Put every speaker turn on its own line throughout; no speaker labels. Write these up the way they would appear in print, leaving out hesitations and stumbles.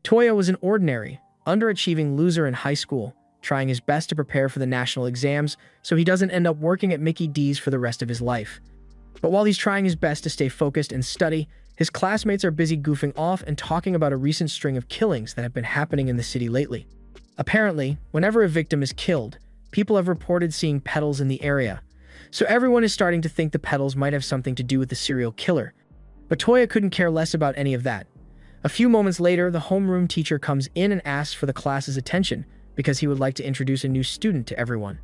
Toya was an ordinary, underachieving loser in high school, trying his best to prepare for the national exams so he doesn't end up working at Mickey D's for the rest of his life. But while he's trying his best to stay focused and study, his classmates are busy goofing off and talking about a recent string of killings that have been happening in the city lately. Apparently, whenever a victim is killed, people have reported seeing petals in the area, so everyone is starting to think the petals might have something to do with the serial killer. But Toya couldn't care less about any of that. A few moments later, the homeroom teacher comes in and asks for the class's attention because he would like to introduce a new student to everyone.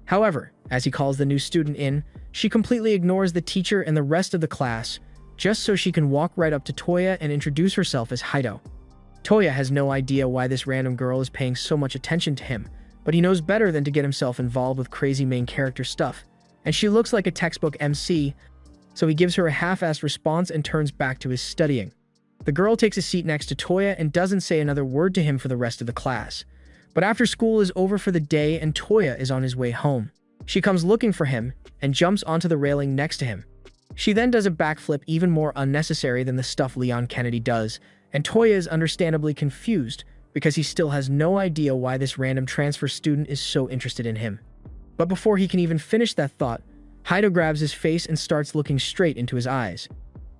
However, as he calls the new student in, she completely ignores the teacher and the rest of the class just so she can walk right up to Toya and introduce herself as Haido. Toya has no idea why this random girl is paying so much attention to him, but he knows better than to get himself involved with crazy main character stuff, and she looks like a textbook MC, so he gives her a half-assed response and turns back to his studying. The girl takes a seat next to Toya and doesn't say another word to him for the rest of the class. But after school is over for the day and Toya is on his way home, she comes looking for him and jumps onto the railing next to him. She then does a backflip even more unnecessary than the stuff Leon Kennedy does, and Toya is understandably confused because he still has no idea why this random transfer student is so interested in him. But before he can even finish that thought, Haido grabs his face and starts looking straight into his eyes.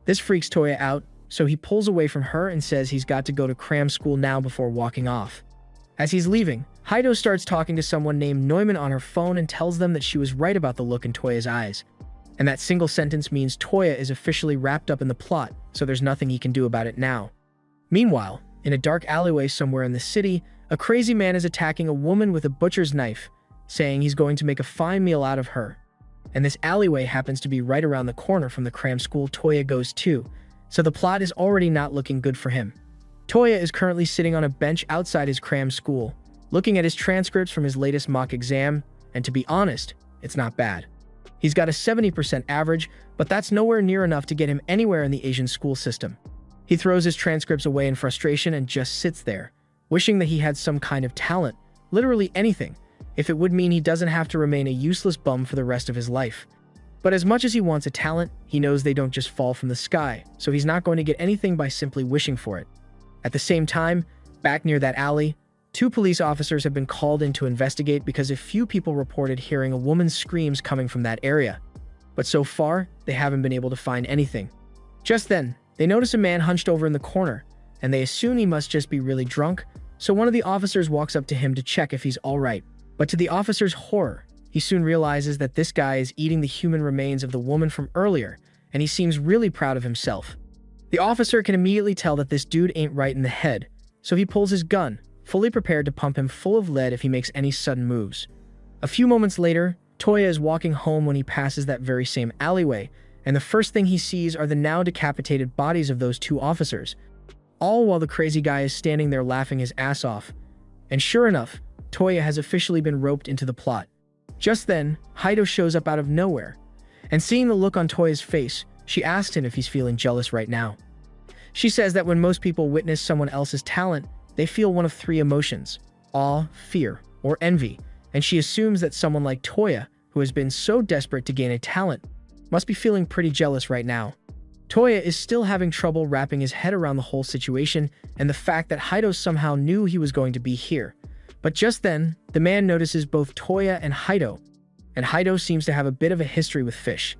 This freaks Toya out, so he pulls away from her and says he's got to go to cram school now before walking off. As he's leaving, Haido starts talking to someone named Neumann on her phone and tells them that she was right about the look in Toya's eyes. And that single sentence means Toya is officially wrapped up in the plot, so there's nothing he can do about it now. Meanwhile, in a dark alleyway somewhere in the city, a crazy man is attacking a woman with a butcher's knife, saying he's going to make a fine meal out of her. And this alleyway happens to be right around the corner from the cram school Toya goes to, so the plot is already not looking good for him. Toya is currently sitting on a bench outside his cram school, looking at his transcripts from his latest mock exam, and to be honest, it's not bad. He's got a 70% average, but that's nowhere near enough to get him anywhere in the Asian school system. He throws his transcripts away in frustration and just sits there, wishing that he had some kind of talent, literally anything, if it would mean he doesn't have to remain a useless bum for the rest of his life. But as much as he wants a talent, he knows they don't just fall from the sky, so he's not going to get anything by simply wishing for it. At the same time, back near that alley, 2 police officers have been called in to investigate because a few people reported hearing a woman's screams coming from that area. But so far, they haven't been able to find anything. Just then, they notice a man hunched over in the corner, and they assume he must just be really drunk, so one of the officers walks up to him to check if he's alright. But to the officer's horror, he soon realizes that this guy is eating the human remains of the woman from earlier, and he seems really proud of himself. The officer can immediately tell that this dude ain't right in the head, so he pulls his gun, fully prepared to pump him full of lead if he makes any sudden moves. A few moments later, Toya is walking home when he passes that very same alleyway, and the first thing he sees are the now decapitated bodies of those 2 officers, all while the crazy guy is standing there laughing his ass off. And sure enough, Toya has officially been roped into the plot. Just then, Haido shows up out of nowhere, and seeing the look on Toya's face, she asks him if he's feeling jealous right now. She says that when most people witness someone else's talent, they feel one of 3 emotions: awe, fear, or envy, and she assumes that someone like Toya, who has been so desperate to gain a talent, must be feeling pretty jealous right now. Toya is still having trouble wrapping his head around the whole situation and the fact that Haido somehow knew he was going to be here. But just then, the man notices both Toya and Haido seems to have a bit of a history with Fish.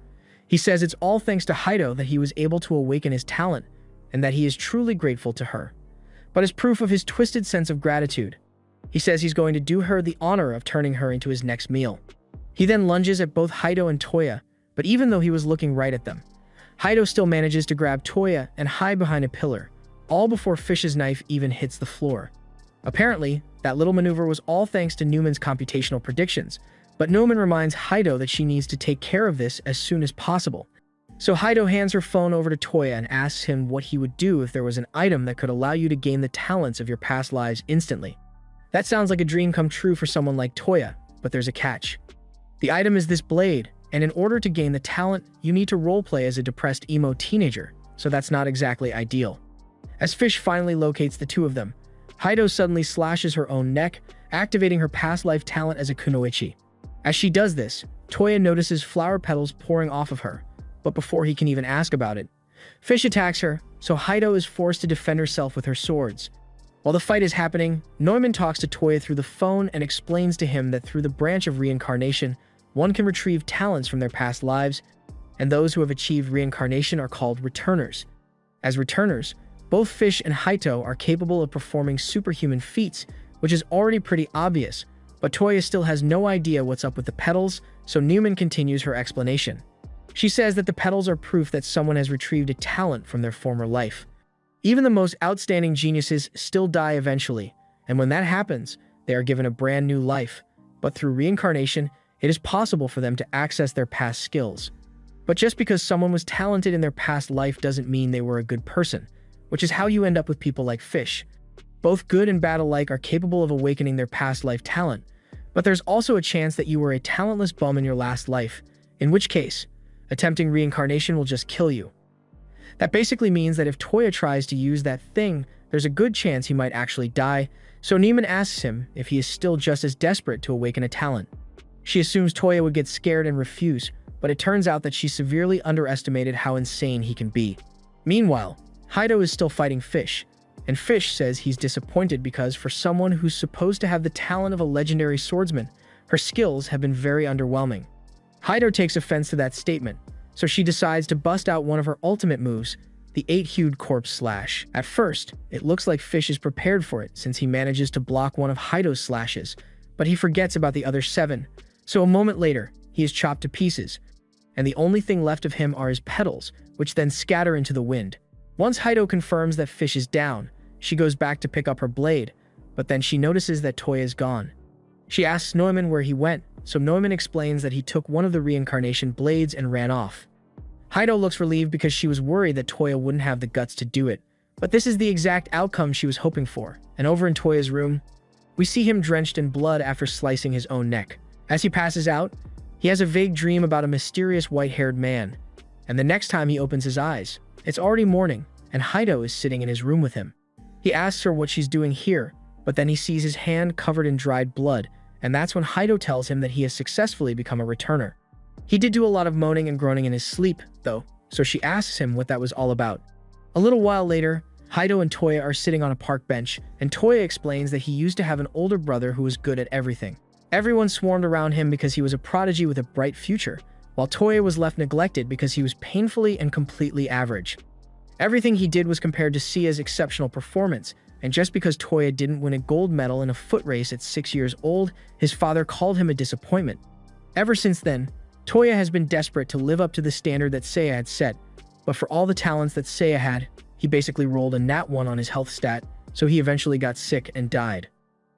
He says it's all thanks to Haido that he was able to awaken his talent, and that he is truly grateful to her. But as proof of his twisted sense of gratitude, he says he's going to do her the honor of turning her into his next meal. He then lunges at both Haido and Toya, but even though he was looking right at them, Haido still manages to grab Toya and hide behind a pillar, all before Fish's knife even hits the floor. Apparently, that little maneuver was all thanks to Newman's computational predictions, but Newman reminds Haido that she needs to take care of this as soon as possible. So Haido hands her phone over to Toya and asks him what he would do if there was an item that could allow you to gain the talents of your past lives instantly. That sounds like a dream come true for someone like Toya, but there's a catch. The item is this blade, and in order to gain the talent, you need to roleplay as a depressed emo teenager, so that's not exactly ideal. As Fish finally locates the 2 of them, Haido suddenly slashes her own neck, activating her past life talent as a kunoichi. As she does this, Toya notices flower petals pouring off of her, but before he can even ask about it, Fish attacks her, so Haido is forced to defend herself with her swords. While the fight is happening, Neumann talks to Toya through the phone and explains to him that through the branch of reincarnation, one can retrieve talents from their past lives, and those who have achieved reincarnation are called returners. As returners, both Fish and Haito are capable of performing superhuman feats, which is already pretty obvious, but Toya still has no idea what's up with the petals, so Neumann continues her explanation. She says that the petals are proof that someone has retrieved a talent from their former life. Even the most outstanding geniuses still die eventually, and when that happens, they are given a brand new life. But through reincarnation, it is possible for them to access their past skills. But just because someone was talented in their past life doesn't mean they were a good person, which is how you end up with people like Fish. Both good and bad alike are capable of awakening their past life talent, but there's also a chance that you were a talentless bum in your last life, in which case, attempting reincarnation will just kill you. That basically means that if Toya tries to use that thing, there's a good chance he might actually die, so Neumann asks him if he is still just as desperate to awaken a talent. She assumes Toya would get scared and refuse, but it turns out that she severely underestimated how insane he can be. Meanwhile, Haito is still fighting Fish, and Fish says he's disappointed because for someone who's supposed to have the talent of a legendary swordsman, her skills have been very underwhelming. Haito takes offense to that statement, so she decides to bust out one of her ultimate moves, the 8-hued corpse slash. At first, it looks like Fish is prepared for it since he manages to block one of Haito's slashes, but he forgets about the other 7, so a moment later, he is chopped to pieces, and the only thing left of him are his petals, which then scatter into the wind. Once Haito confirms that Fish is down, she goes back to pick up her blade, but then she notices that Toya is gone. She asks Neumann where he went, so Neumann explains that he took one of the reincarnation blades and ran off. Haito looks relieved because she was worried that Toya wouldn't have the guts to do it, but this is the exact outcome she was hoping for, and over in Toya's room, we see him drenched in blood after slicing his own neck. As he passes out, he has a vague dream about a mysterious white-haired man, and the next time he opens his eyes, it's already morning, and Haito is sitting in his room with him. He asks her what she's doing here, but then he sees his hand covered in dried blood, and that's when Haito tells him that he has successfully become a returner. He did do a lot of moaning and groaning in his sleep, though, so she asks him what that was all about. A little while later, Haito and Toya are sitting on a park bench, and Toya explains that he used to have an older brother who was good at everything. Everyone swarmed around him because he was a prodigy with a bright future, while Toya was left neglected because he was painfully and completely average. Everything he did was compared to Sia's exceptional performance, and just because Toya didn't win a gold medal in a foot race at 6 years old, his father called him a disappointment. Ever since then, Toya has been desperate to live up to the standard that Seiya had set, but for all the talents that Seiya had, he basically rolled a nat 1 on his health stat, so he eventually got sick and died.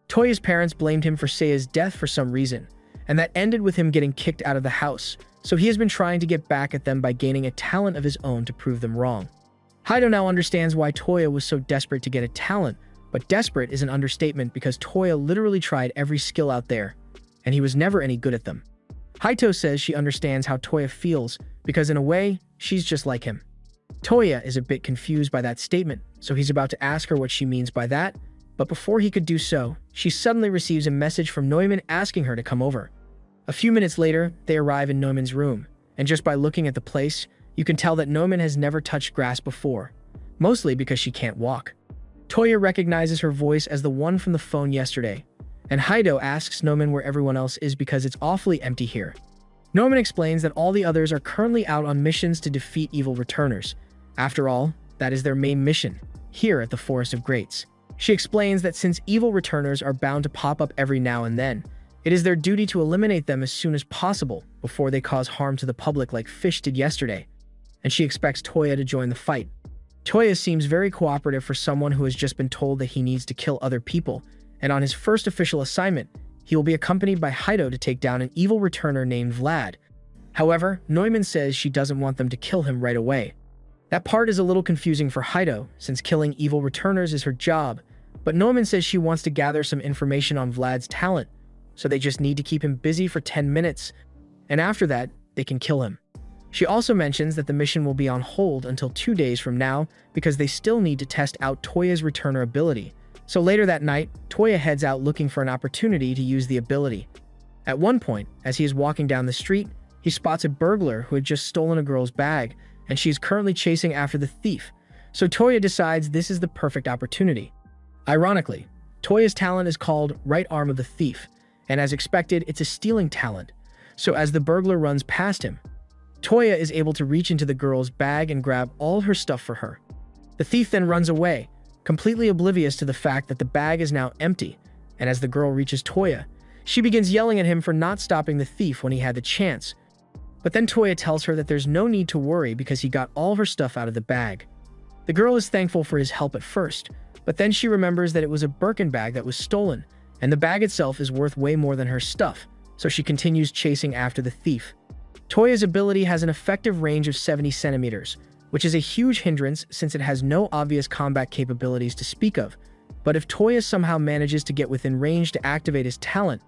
Toya's parents blamed him for Seiya's death for some reason, and that ended with him getting kicked out of the house, so he has been trying to get back at them by gaining a talent of his own to prove them wrong. Haito now understands why Toya was so desperate to get a talent, but desperate is an understatement because Toya literally tried every skill out there, and he was never any good at them. Haito says she understands how Toya feels because in a way, she's just like him. Toya is a bit confused by that statement, so he's about to ask her what she means by that, but before he could do so, she suddenly receives a message from Neumann asking her to come over. A few minutes later, they arrive in Neumann's room, and just by looking at the place, you can tell that Neumann has never touched grass before, mostly because she can't walk. Toya recognizes her voice as the one from the phone yesterday, and Haito asks Neumann where everyone else is because it's awfully empty here. Neumann explains that all the others are currently out on missions to defeat evil returners. After all, that is their main mission, here at the Forest of Greats. She explains that since evil returners are bound to pop up every now and then, it is their duty to eliminate them as soon as possible before they cause harm to the public like Fish did yesterday, and she expects Toya to join the fight. Toya seems very cooperative for someone who has just been told that he needs to kill other people, and on his first official assignment, he will be accompanied by Haito to take down an evil returner named Vlad. However, Neumann says she doesn't want them to kill him right away. That part is a little confusing for Haito, since killing evil returners is her job, but Neumann says she wants to gather some information on Vlad's talent, so they just need to keep him busy for 10 minutes, and after that, they can kill him. She also mentions that the mission will be on hold until 2 days from now because they still need to test out Toya's returner ability. So later that night, Toya heads out looking for an opportunity to use the ability. At one point, as he is walking down the street, he spots a burglar who had just stolen a girl's bag, and she is currently chasing after the thief. So Toya decides this is the perfect opportunity. Ironically, Toya's talent is called Right Arm of the Thief, and as expected, it's a stealing talent. So as the burglar runs past him, Toya is able to reach into the girl's bag and grab all her stuff for her. The thief then runs away, completely oblivious to the fact that the bag is now empty, and as the girl reaches Toya, she begins yelling at him for not stopping the thief when he had the chance. But then Toya tells her that there's no need to worry because he got all of her stuff out of the bag. The girl is thankful for his help at first, but then she remembers that it was a Birkin bag that was stolen, and the bag itself is worth way more than her stuff, so she continues chasing after the thief. Toya's ability has an effective range of 70 centimeters, which is a huge hindrance since it has no obvious combat capabilities to speak of. But if Toya somehow manages to get within range to activate his talent,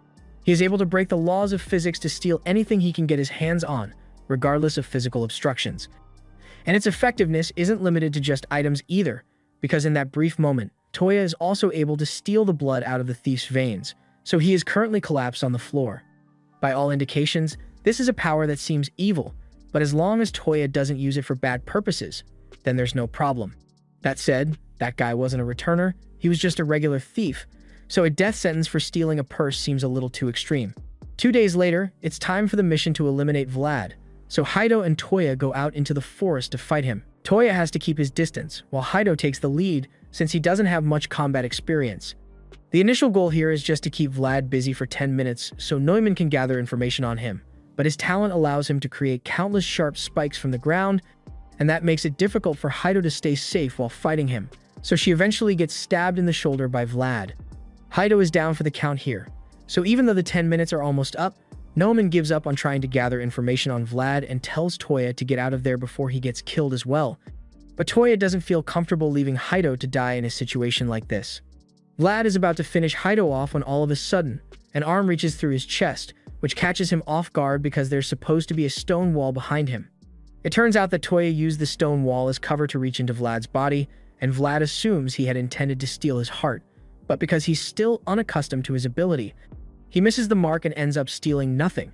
he is able to break the laws of physics to steal anything he can get his hands on, regardless of physical obstructions. And its effectiveness isn't limited to just items either, because in that brief moment, Toya is also able to steal the blood out of the thief's veins, so he is currently collapsed on the floor. By all indications, this is a power that seems evil, but as long as Toya doesn't use it for bad purposes, then there's no problem. That said, that guy wasn't a returner, he was just a regular thief, so a death sentence for stealing a purse seems a little too extreme. 2 days later, it's time for the mission to eliminate Vlad, so Haido and Toya go out into the forest to fight him. Toya has to keep his distance, while Haido takes the lead since he doesn't have much combat experience. The initial goal here is just to keep Vlad busy for 10 minutes so Neumann can gather information on him, but his talent allows him to create countless sharp spikes from the ground, and that makes it difficult for Haido to stay safe while fighting him, so she eventually gets stabbed in the shoulder by Vlad. Haido is down for the count here, so even though the 10 minutes are almost up, Neumann gives up on trying to gather information on Vlad and tells Toya to get out of there before he gets killed as well. But Toya doesn't feel comfortable leaving Haido to die in a situation like this. Vlad is about to finish Haido off when all of a sudden, an arm reaches through his chest, which catches him off guard because there's supposed to be a stone wall behind him. It turns out that Toya used the stone wall as cover to reach into Vlad's body, and Vlad assumes he had intended to steal his heart, but because he's still unaccustomed to his ability, he misses the mark and ends up stealing nothing.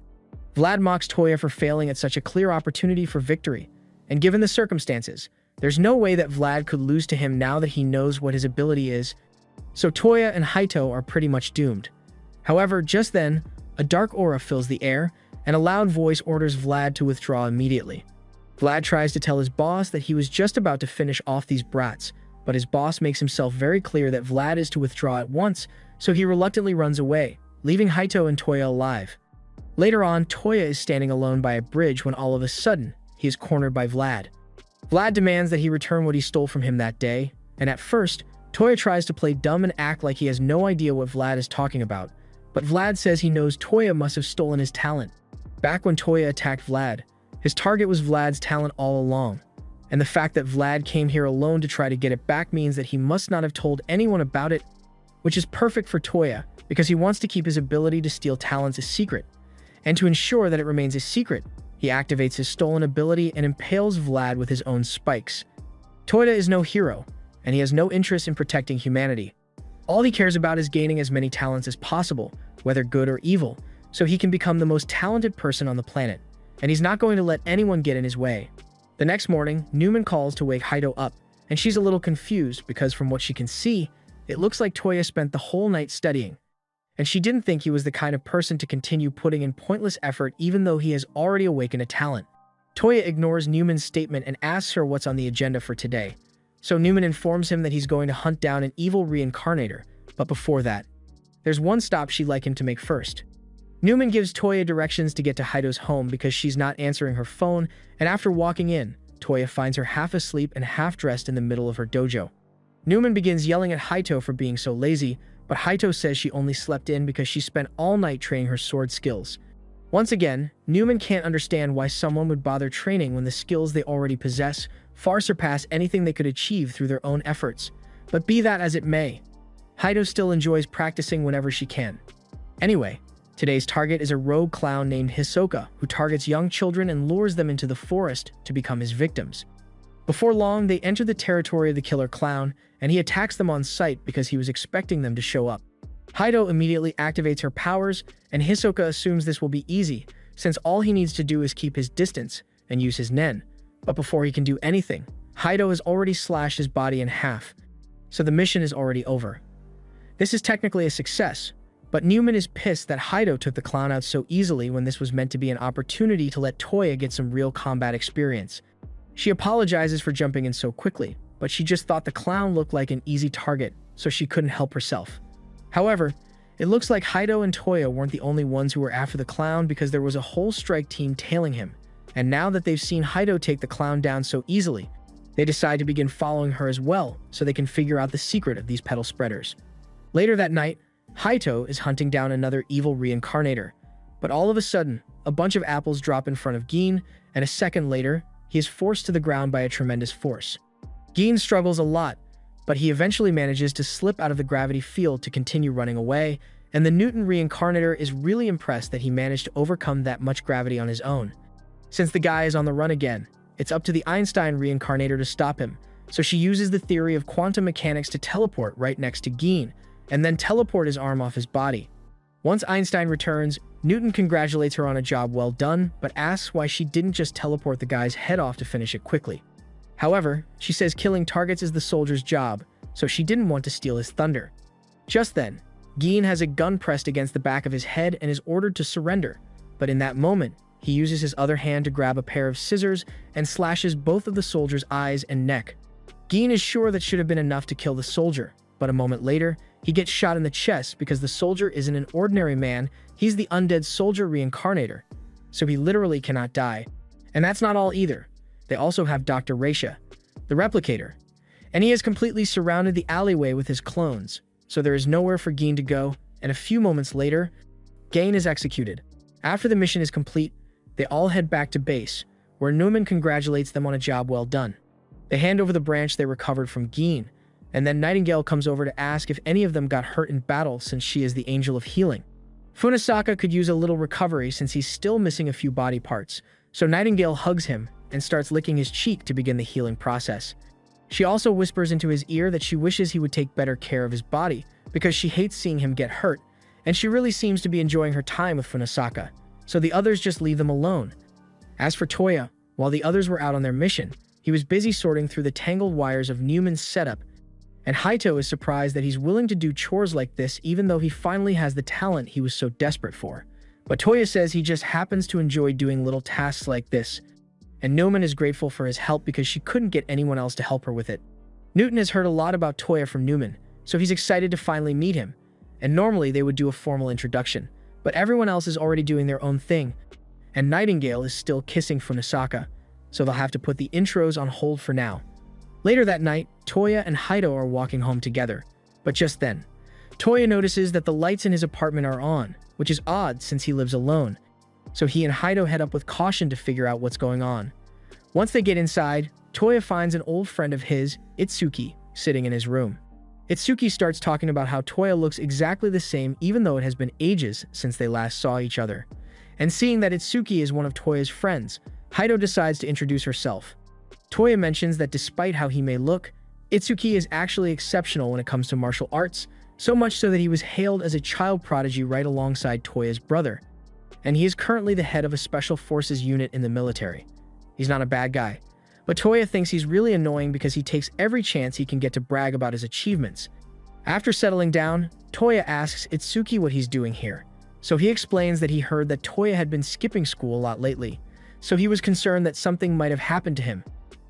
Vlad mocks Toya for failing at such a clear opportunity for victory, and given the circumstances, there's no way that Vlad could lose to him now that he knows what his ability is, so Toya and Haido are pretty much doomed. However, just then, a dark aura fills the air, and a loud voice orders Vlad to withdraw immediately. Vlad tries to tell his boss that he was just about to finish off these brats, but his boss makes himself very clear that Vlad is to withdraw at once, so he reluctantly runs away, leaving Haido and Toya alive. Later on, Toya is standing alone by a bridge when all of a sudden, he is cornered by Vlad. Vlad demands that he return what he stole from him that day, and at first, Toya tries to play dumb and act like he has no idea what Vlad is talking about, but Vlad says he knows Toya must have stolen his talent. Back when Toya attacked Vlad, his target was Vlad's talent all along, and the fact that Vlad came here alone to try to get it back means that he must not have told anyone about it, which is perfect for Toya because he wants to keep his ability to steal talents a secret, and to ensure that it remains a secret, he activates his stolen ability and impales Vlad with his own spikes. Toya is no hero, and he has no interest in protecting humanity. All he cares about is gaining as many talents as possible, whether good or evil, so he can become the most talented person on the planet, and he's not going to let anyone get in his way. The next morning, Neumann calls to wake Haido up, and she's a little confused because from what she can see, it looks like Toya spent the whole night studying, and she didn't think he was the kind of person to continue putting in pointless effort even though he has already awakened a talent. Toya ignores Neumann's statement and asks her what's on the agenda for today. So Neumann informs him that he's going to hunt down an evil reincarnator, but before that, there's one stop she'd like him to make first. Neumann gives Toya directions to get to Haido's home because she's not answering her phone, and after walking in, Toya finds her half asleep and half dressed in the middle of her dojo. Neumann begins yelling at Haido for being so lazy, but Haido says she only slept in because she spent all night training her sword skills. Once again, Neumann can't understand why someone would bother training when the skills they already possess far surpass anything they could achieve through their own efforts. But be that as it may, Haido still enjoys practicing whenever she can. Anyway, today's target is a rogue clown named Hisoka who targets young children and lures them into the forest to become his victims. Before long, they enter the territory of the killer clown, and he attacks them on sight because he was expecting them to show up. Haido immediately activates her powers, and Hisoka assumes this will be easy, since all he needs to do is keep his distance and use his nen. But before he can do anything, Haido has already slashed his body in half, so the mission is already over. This is technically a success, but Newman is pissed that Haido took the clown out so easily when this was meant to be an opportunity to let Toya get some real combat experience. She apologizes for jumping in so quickly, but she just thought the clown looked like an easy target, so she couldn't help herself. However, it looks like Haido and Toya weren't the only ones who were after the clown because there was a whole strike team tailing him, and now that they've seen Haido take the clown down so easily, they decide to begin following her as well so they can figure out the secret of these petal spreaders. Later that night, Haito is hunting down another evil reincarnator, but all of a sudden, a bunch of apples drop in front of Gin, and a second later, he is forced to the ground by a tremendous force. Gin struggles a lot, but he eventually manages to slip out of the gravity field to continue running away, and the Newton reincarnator is really impressed that he managed to overcome that much gravity on his own. Since the guy is on the run again, it's up to the Einstein reincarnator to stop him, so she uses the theory of quantum mechanics to teleport right next to Gin, and then teleport his arm off his body. Once Einstein returns, Newton congratulates her on a job well done, but asks why she didn't just teleport the guy's head off to finish it quickly. However, she says killing targets is the soldier's job, so she didn't want to steal his thunder. Just then, Gin has a gun pressed against the back of his head and is ordered to surrender, but in that moment, he uses his other hand to grab a pair of scissors and slashes both of the soldier's eyes and neck. Gin is sure that should have been enough to kill the soldier, but a moment later, he gets shot in the chest because the soldier isn't an ordinary man, he's the undead soldier reincarnator, so he literally cannot die. And that's not all either. They also have Dr. Raisha, the replicator, and he has completely surrounded the alleyway with his clones, so there is nowhere for Gin to go, and a few moments later, Gin is executed. After the mission is complete, they all head back to base, where Newman congratulates them on a job well done. They hand over the branch they recovered from Gin, and then Nightingale comes over to ask if any of them got hurt in battle since she is the angel of healing. Funasaka could use a little recovery since he's still missing a few body parts, so Nightingale hugs him and starts licking his cheek to begin the healing process. She also whispers into his ear that she wishes he would take better care of his body because she hates seeing him get hurt, and she really seems to be enjoying her time with Funasaka, so the others just leave them alone. As for Toya, while the others were out on their mission, he was busy sorting through the tangled wires of Newman's setup, and Haito is surprised that he's willing to do chores like this even though he finally has the talent he was so desperate for. But Toya says he just happens to enjoy doing little tasks like this, and Newman is grateful for his help because she couldn't get anyone else to help her with it. Newton has heard a lot about Toya from Newman, so he's excited to finally meet him, and normally they would do a formal introduction, but everyone else is already doing their own thing, and Nightingale is still kissing Funasaka, so they'll have to put the intros on hold for now. Later that night, Toya and Haito are walking home together, but just then, Toya notices that the lights in his apartment are on, which is odd since he lives alone, so he and Haito head up with caution to figure out what's going on. Once they get inside, Toya finds an old friend of his, Itsuki, sitting in his room. Itsuki starts talking about how Toya looks exactly the same even though it has been ages since they last saw each other. And seeing that Itsuki is one of Toya's friends, Haito decides to introduce herself. Toya mentions that despite how he may look, Itsuki is actually exceptional when it comes to martial arts, so much so that he was hailed as a child prodigy right alongside Toya's brother. And he is currently the head of a special forces unit in the military. He's not a bad guy, but Toya thinks he's really annoying because he takes every chance he can get to brag about his achievements. After settling down, Toya asks Itsuki what he's doing here, so he explains that he heard that Toya had been skipping school a lot lately, so he was concerned that something might have happened to him.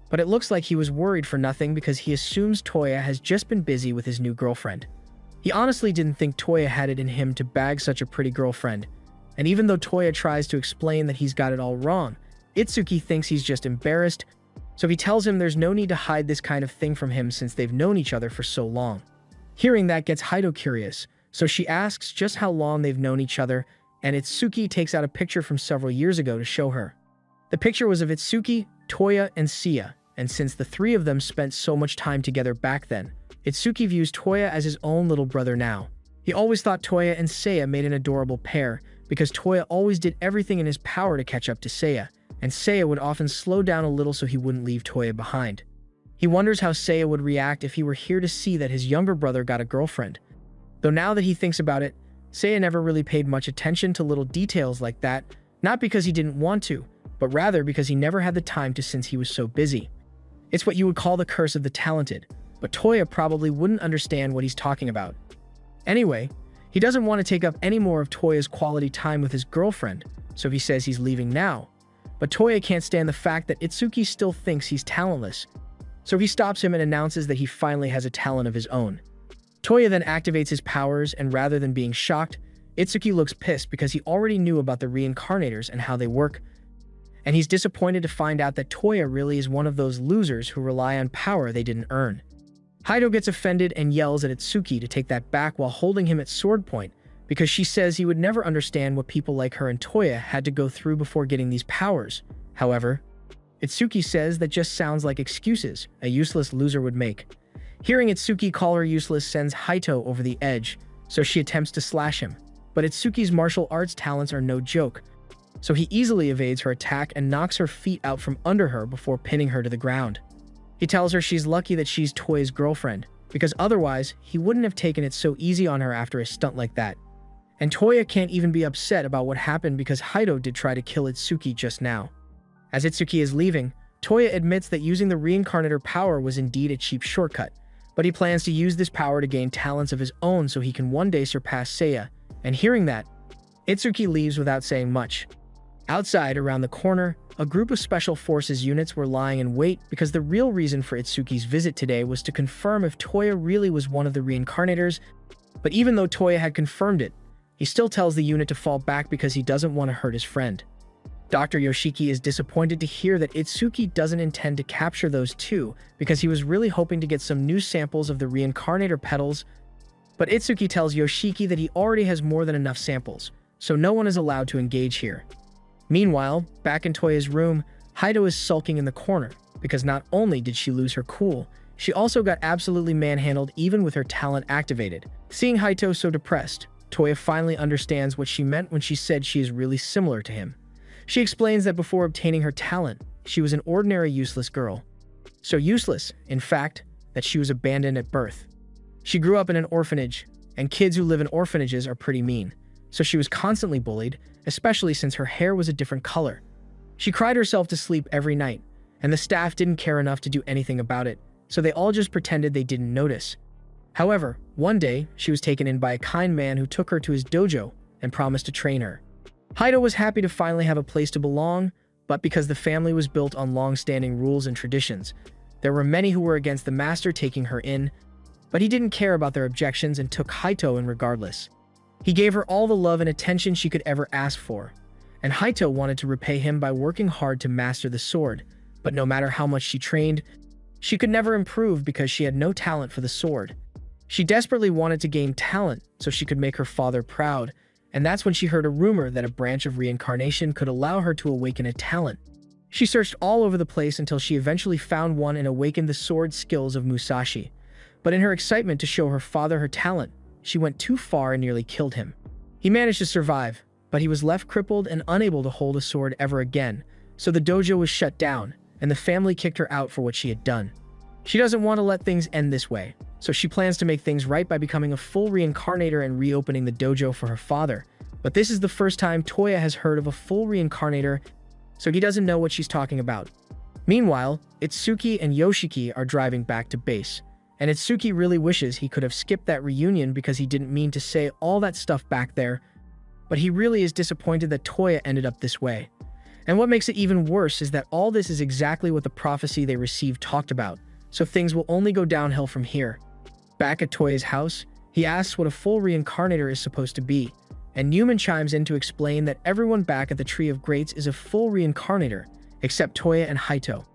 But it looks like he was worried for nothing because he assumes Toya has just been busy with his new girlfriend. He honestly didn't think Toya had it in him to bag such a pretty girlfriend, and even though Toya tries to explain that he's got it all wrong, Itsuki thinks he's just embarrassed, so he tells him there's no need to hide this kind of thing from him since they've known each other for so long. Hearing that gets Haito curious, so she asks just how long they've known each other, and Itsuki takes out a picture from several years ago to show her. The picture was of Itsuki, Toya, and Sia, and since the three of them spent so much time together back then, Itsuki views Toya as his own little brother now. He always thought Toya and Seiya made an adorable pair because Toya always did everything in his power to catch up to Seiya, and Seiya would often slow down a little so he wouldn't leave Toya behind. He wonders how Seiya would react if he were here to see that his younger brother got a girlfriend. Though now that he thinks about it, Seiya never really paid much attention to little details like that, not because he didn't want to, but rather because he never had the time to since he was so busy. It's what you would call the curse of the talented, but Toya probably wouldn't understand what he's talking about. Anyway, he doesn't want to take up any more of Toya's quality time with his girlfriend, so he says he's leaving now. But Toya can't stand the fact that Itsuki still thinks he's talentless, so he stops him and announces that he finally has a talent of his own. Toya then activates his powers, and rather than being shocked, Itsuki looks pissed because he already knew about the reincarnators and how they work, and he's disappointed to find out that Toya really is one of those losers who rely on power they didn't earn. Haido gets offended and yells at Itsuki to take that back while holding him at sword point, because she says he would never understand what people like her and Toya had to go through before getting these powers. However, Itsuki says that just sounds like excuses a useless loser would make. Hearing Itsuki call her useless sends Haito over the edge, so she attempts to slash him. But Itsuki's martial arts talents are no joke, so he easily evades her attack and knocks her feet out from under her before pinning her to the ground. He tells her she's lucky that she's Toya's girlfriend, because otherwise he wouldn't have taken it so easy on her after a stunt like that. And Toya can't even be upset about what happened because Haito did try to kill Itsuki just now. As Itsuki is leaving, Toya admits that using the reincarnator power was indeed a cheap shortcut, but he plans to use this power to gain talents of his own so he can one day surpass Seiya, and hearing that, Itsuki leaves without saying much. Outside, around the corner, a group of Special Forces units were lying in wait because the real reason for Itsuki's visit today was to confirm if Toya really was one of the reincarnators, but even though Toya had confirmed it, he still tells the unit to fall back because he doesn't want to hurt his friend. Dr. Yoshiki is disappointed to hear that Itsuki doesn't intend to capture those two because he was really hoping to get some new samples of the reincarnator petals, but Itsuki tells Yoshiki that he already has more than enough samples, so no one is allowed to engage here. Meanwhile, back in Toya's room, Haito is sulking in the corner because not only did she lose her cool, she also got absolutely manhandled even with her talent activated. Seeing Haito so depressed, Toya finally understands what she meant when she said she is really similar to him. She explains that before obtaining her talent, she was an ordinary useless girl. So useless, in fact, that she was abandoned at birth. She grew up in an orphanage, and kids who live in orphanages are pretty mean, so she was constantly bullied, especially since her hair was a different color. She cried herself to sleep every night, and the staff didn't care enough to do anything about it, so they all just pretended they didn't notice. However, one day, she was taken in by a kind man who took her to his dojo and promised to train her. Haito was happy to finally have a place to belong, but because the family was built on long-standing rules and traditions, there were many who were against the master taking her in, but he didn't care about their objections and took Haito in regardless. He gave her all the love and attention she could ever ask for, and Haito wanted to repay him by working hard to master the sword, but no matter how much she trained, she could never improve because she had no talent for the sword. She desperately wanted to gain talent so she could make her father proud, and that's when she heard a rumor that a branch of reincarnation could allow her to awaken a talent. She searched all over the place until she eventually found one and awakened the sword skills of Musashi. But in her excitement to show her father her talent, she went too far and nearly killed him. He managed to survive, but he was left crippled and unable to hold a sword ever again, so the dojo was shut down, and the family kicked her out for what she had done. She doesn't want to let things end this way, so she plans to make things right by becoming a full reincarnator and reopening the dojo for her father. But this is the first time Toya has heard of a full reincarnator, so he doesn't know what she's talking about. Meanwhile, Itsuki and Yoshiki are driving back to base, and Itsuki really wishes he could have skipped that reunion because he didn't mean to say all that stuff back there, but he really is disappointed that Toya ended up this way. And what makes it even worse is that all this is exactly what the prophecy they received talked about, so things will only go downhill from here. Back at Toya's house, he asks what a full reincarnator is supposed to be, and Newman chimes in to explain that everyone back at the Tree of Greats is a full reincarnator, except Toya and Haito.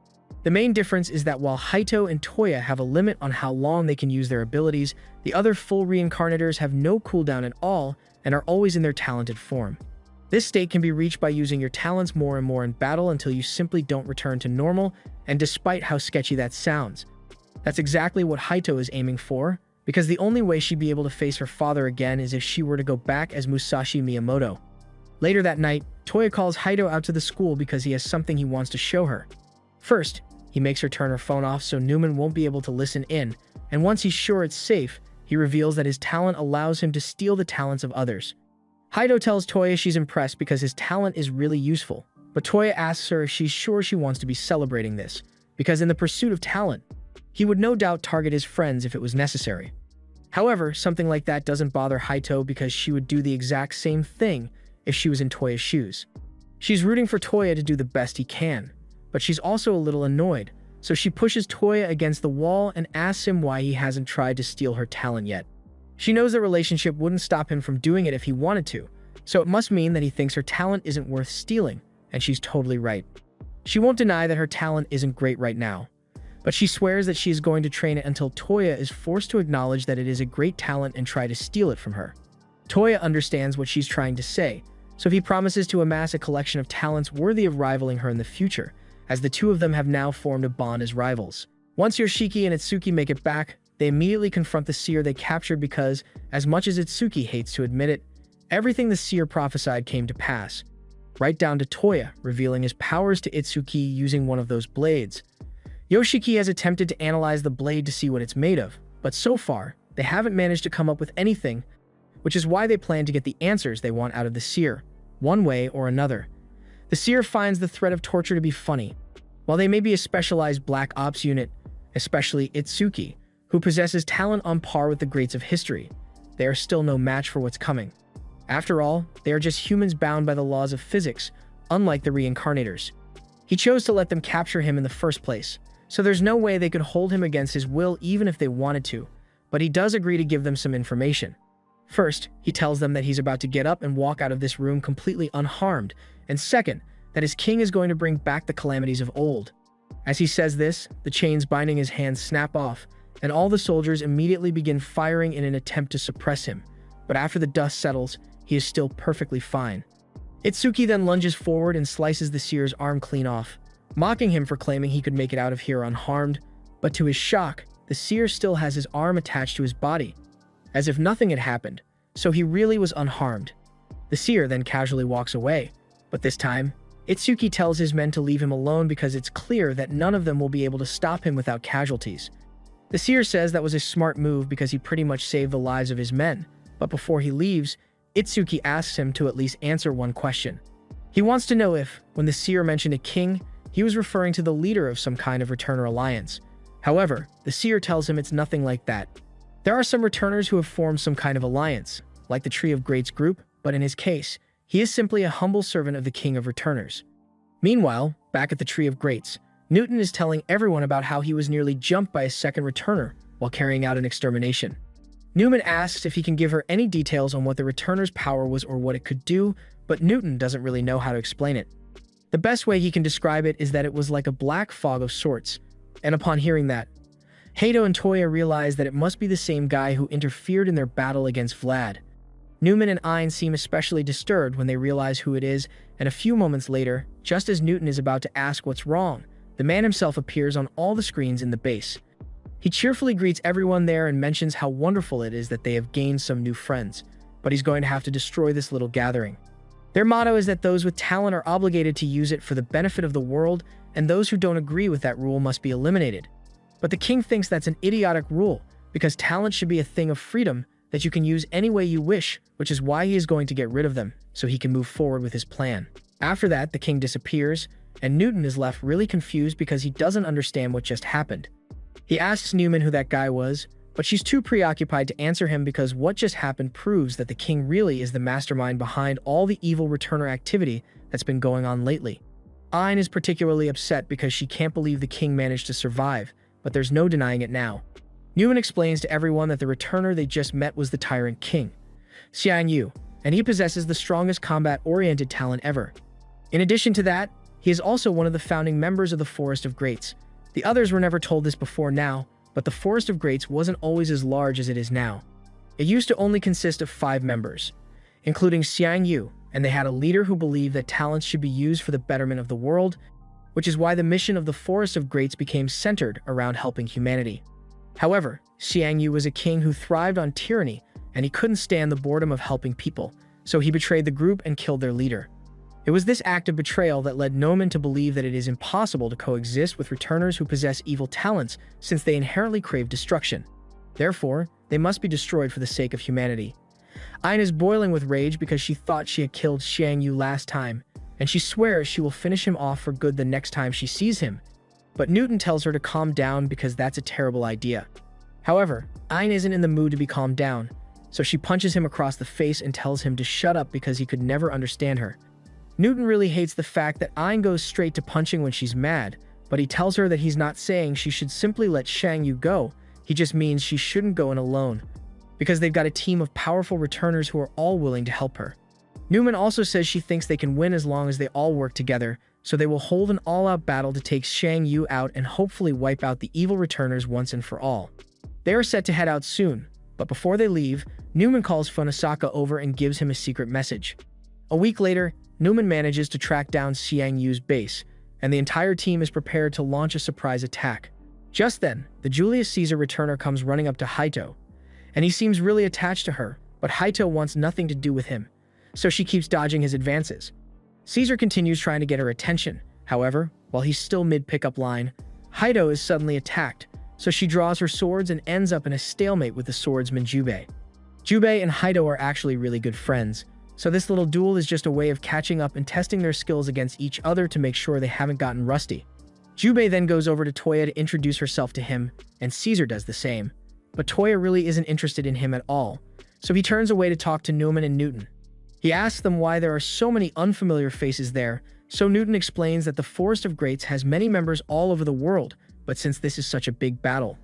The main difference is that while Haito and Toya have a limit on how long they can use their abilities, the other full reincarnators have no cooldown at all and are always in their talented form. This state can be reached by using your talents more and more in battle until you simply don't return to normal, and despite how sketchy that sounds, that's exactly what Haito is aiming for, because the only way she'd be able to face her father again is if she were to go back as Musashi Miyamoto. Later that night, Toya calls Haito out to the school because he has something he wants to show her. First, he makes her turn her phone off so Newman won't be able to listen in, and once he's sure it's safe, he reveals that his talent allows him to steal the talents of others. Haito tells Toya she's impressed because his talent is really useful, but Toya asks her if she's sure she wants to be celebrating this, because in the pursuit of talent, he would no doubt target his friends if it was necessary. However, something like that doesn't bother Haito because she would do the exact same thing if she was in Toya's shoes. She's rooting for Toya to do the best he can, but she's also a little annoyed, so she pushes Toya against the wall and asks him why he hasn't tried to steal her talent yet. She knows the relationship wouldn't stop him from doing it if he wanted to, so it must mean that he thinks her talent isn't worth stealing, and she's totally right. She won't deny that her talent isn't great right now, but she swears that she is going to train it until Toya is forced to acknowledge that it is a great talent and try to steal it from her. Toya understands what she's trying to say, so he promises to amass a collection of talents worthy of rivaling her in the future, as the two of them have now formed a bond as rivals. Once Yoshiki and Itsuki make it back, they immediately confront the seer they captured because, as much as Itsuki hates to admit it, everything the seer prophesied came to pass, right down to Toya revealing his powers to Itsuki using one of those blades. Yoshiki has attempted to analyze the blade to see what it's made of, but so far, they haven't managed to come up with anything, which is why they plan to get the answers they want out of the seer, one way or another. The seer finds the threat of torture to be funny. While they may be a specialized black ops unit, especially Itsuki, who possesses talent on par with the greats of history, they are still no match for what's coming. After all, they are just humans bound by the laws of physics, unlike the reincarnators. He chose to let them capture him in the first place, so there's no way they could hold him against his will even if they wanted to, but he does agree to give them some information. First, he tells them that he's about to get up and walk out of this room completely unharmed, and second, that his king is going to bring back the calamities of old. As he says this, the chains binding his hands snap off, and all the soldiers immediately begin firing in an attempt to suppress him, but after the dust settles, he is still perfectly fine. Itsuki then lunges forward and slices the seer's arm clean off, mocking him for claiming he could make it out of here unharmed, but to his shock, the seer still has his arm attached to his body, as if nothing had happened, so he really was unharmed. The seer then casually walks away, but this time, Itsuki tells his men to leave him alone because it's clear that none of them will be able to stop him without casualties. The seer says that was a smart move because he pretty much saved the lives of his men, but before he leaves, Itsuki asks him to at least answer one question. He wants to know if, when the seer mentioned a king, he was referring to the leader of some kind of returner alliance. However, the seer tells him it's nothing like that. There are some returners who have formed some kind of alliance, like the Tree of Greats group, but in his case, he is simply a humble servant of the King of Returners. Meanwhile, back at the Tree of Greats, Newton is telling everyone about how he was nearly jumped by a second returner while carrying out an extermination. Newman asks if he can give her any details on what the returner's power was or what it could do, but Newton doesn't really know how to explain it. The best way he can describe it is that it was like a black fog of sorts, and upon hearing that, Haito and Toya realize that it must be the same guy who interfered in their battle against Vlad. Newman and Ein seem especially disturbed when they realize who it is, and a few moments later, just as Newton is about to ask what's wrong, the man himself appears on all the screens in the base. He cheerfully greets everyone there and mentions how wonderful it is that they have gained some new friends, but he's going to have to destroy this little gathering. Their motto is that those with talent are obligated to use it for the benefit of the world, and those who don't agree with that rule must be eliminated. But the king thinks that's an idiotic rule, because talent should be a thing of freedom that you can use any way you wish, which is why he is going to get rid of them, so he can move forward with his plan. After that, the king disappears, and Newton is left really confused because he doesn't understand what just happened. He asks Newman who that guy was, but she's too preoccupied to answer him because what just happened proves that the king really is the mastermind behind all the evil returner activity that's been going on lately. Ein is particularly upset because she can't believe the king managed to survive, but there's no denying it now. Newman explains to everyone that the returner they just met was the Tyrant King, Xiang Yu, and he possesses the strongest combat-oriented talent ever. In addition to that, he is also one of the founding members of the Forest of Greats. The others were never told this before now, but the Forest of Greats wasn't always as large as it is now. It used to only consist of 5 members, including Xiang Yu, and they had a leader who believed that talents should be used for the betterment of the world, which is why the mission of the Forest of Greats became centered around helping humanity. However, Xiang Yu was a king who thrived on tyranny, and he couldn't stand the boredom of helping people, so he betrayed the group and killed their leader. It was this act of betrayal that led Noman to believe that it is impossible to coexist with returners who possess evil talents since they inherently crave destruction. Therefore, they must be destroyed for the sake of humanity. Ein is boiling with rage because she thought she had killed Xiang Yu last time, and she swears she will finish him off for good the next time she sees him. But Newton tells her to calm down because that's a terrible idea. However, Ayn isn't in the mood to be calmed down, so she punches him across the face and tells him to shut up because he could never understand her. Newton really hates the fact that Ayn goes straight to punching when she's mad, but he tells her that he's not saying she should simply let Shang Yu go, he just means she shouldn't go in alone, because they've got a team of powerful returners who are all willing to help her. Newman also says she thinks they can win as long as they all work together, so they will hold an all-out battle to take Shang Yu out and hopefully wipe out the evil returners once and for all. They are set to head out soon, but before they leave, Newman calls Funisaka over and gives him a secret message. A week later, Newman manages to track down Xiang Yu's base, and the entire team is prepared to launch a surprise attack. Just then, the Julius Caesar returner comes running up to Haito, and he seems really attached to her, but Haito wants nothing to do with him, so she keeps dodging his advances. Caesar continues trying to get her attention. However, while he's still mid-pickup line, Haito is suddenly attacked, so she draws her swords and ends up in a stalemate with the swordsman Jubei. Jubei and Haito are actually really good friends, so this little duel is just a way of catching up and testing their skills against each other to make sure they haven't gotten rusty. Jubei then goes over to Toya to introduce herself to him, and Caesar does the same. But Toya really isn't interested in him at all, so he turns away to talk to Newman and Newton. He asks them why there are so many unfamiliar faces there, so Newton explains that the Forest of Greats has many members all over the world, but since this is such a big battle,